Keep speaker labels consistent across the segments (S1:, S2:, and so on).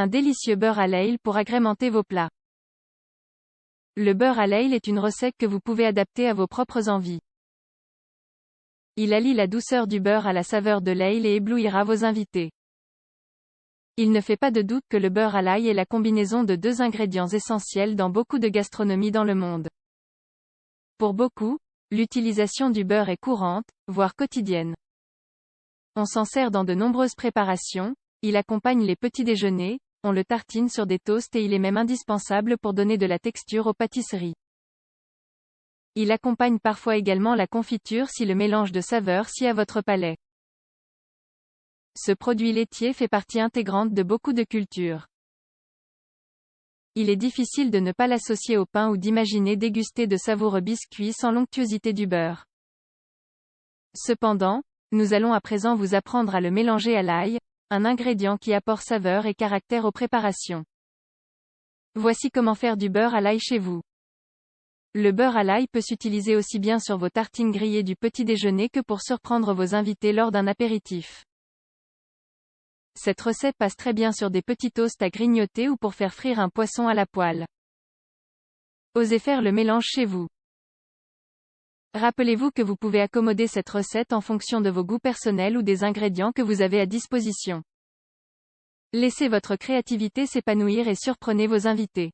S1: Un délicieux beurre à l'ail pour agrémenter vos plats. Le beurre à l'ail est une recette que vous pouvez adapter à vos propres envies. Il allie la douceur du beurre à la saveur de l'ail et éblouira vos invités. Il ne fait pas de doute que le beurre à l'ail est la combinaison de deux ingrédients essentiels dans beaucoup de gastronomies dans le monde. Pour beaucoup, l'utilisation du beurre est courante, voire quotidienne. On s'en sert dans de nombreuses préparations, il accompagne les petits déjeuners, on le tartine sur des toasts et il est même indispensable pour donner de la texture aux pâtisseries. Il accompagne parfois également la confiture si le mélange de saveurs sied à votre palais. Ce produit laitier fait partie intégrante de beaucoup de cultures. Il est difficile de ne pas l'associer au pain ou d'imaginer déguster de savoureux biscuits sans l'onctuosité du beurre. Cependant, nous allons à présent vous apprendre à le mélanger à l'ail, un ingrédient qui apporte saveur et caractère aux préparations. Voici comment faire du beurre à l'ail chez vous. Le beurre à l'ail peut s'utiliser aussi bien sur vos tartines grillées du petit déjeuner que pour surprendre vos invités lors d'un apéritif. Cette recette passe très bien sur des petits toasts à grignoter ou pour faire frire un poisson à la poêle. Osez faire le mélange chez vous. Rappelez-vous que vous pouvez accommoder cette recette en fonction de vos goûts personnels ou des ingrédients que vous avez à disposition. Laissez votre créativité s'épanouir et surprenez vos invités.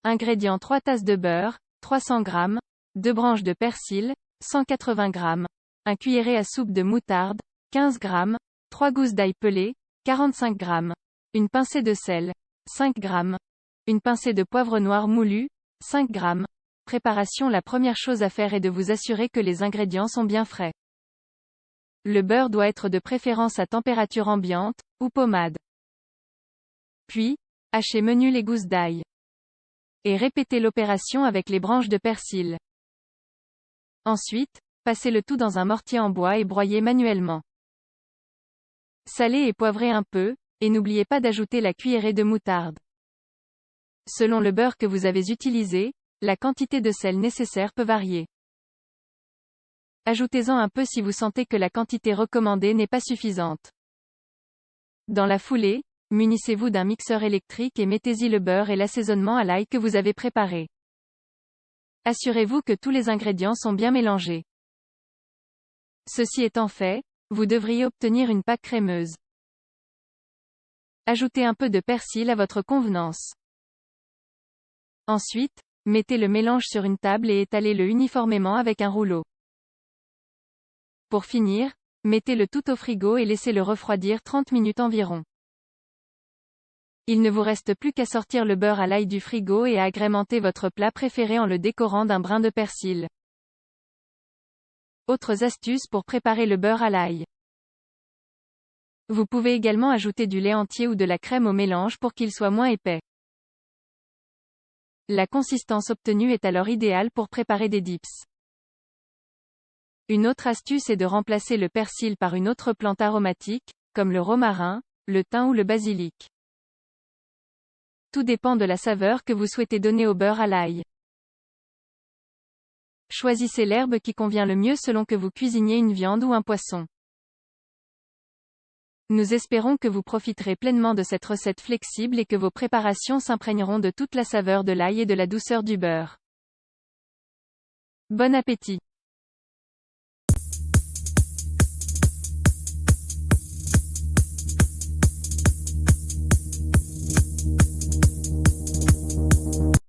S1: Ingrédients: 3 tasses de beurre, 300 g, 2 branches de persil, 180 g, 1 cuillerée à soupe de moutarde, 15 g, 3 gousses d'ail pelées, 45 g, une pincée de sel, 5 g, une pincée de poivre noir moulu, 5 g. Préparation: la première chose à faire est de vous assurer que les ingrédients sont bien frais. Le beurre doit être de préférence à température ambiante, ou pommade. Puis, hachez menu les gousses d'ail. Et répétez l'opération avec les branches de persil. Ensuite, passez le tout dans un mortier en bois et broyez manuellement. Salez et poivrez un peu, et n'oubliez pas d'ajouter la cuillerée de moutarde. Selon le beurre que vous avez utilisé, la quantité de sel nécessaire peut varier. Ajoutez-en un peu si vous sentez que la quantité recommandée n'est pas suffisante. Dans la foulée, munissez-vous d'un mixeur électrique et mettez-y le beurre et l'assaisonnement à l'ail que vous avez préparé. Assurez-vous que tous les ingrédients sont bien mélangés. Ceci étant fait, vous devriez obtenir une pâte crémeuse. Ajoutez un peu de persil à votre convenance. Ensuite, mettez le mélange sur une table et étalez-le uniformément avec un rouleau. Pour finir, mettez le tout au frigo et laissez-le refroidir 30 minutes environ. Il ne vous reste plus qu'à sortir le beurre à l'ail du frigo et à agrémenter votre plat préféré en le décorant d'un brin de persil. Autres astuces pour préparer le beurre à l'ail. Vous pouvez également ajouter du lait entier ou de la crème au mélange pour qu'il soit moins épais. La consistance obtenue est alors idéale pour préparer des dips. Une autre astuce est de remplacer le persil par une autre plante aromatique, comme le romarin, le thym ou le basilic. Tout dépend de la saveur que vous souhaitez donner au beurre à l'ail. Choisissez l'herbe qui convient le mieux selon que vous cuisiniez une viande ou un poisson. Nous espérons que vous profiterez pleinement de cette recette flexible et que vos préparations s'imprégneront de toute la saveur de l'ail et de la douceur du beurre. Bon appétit!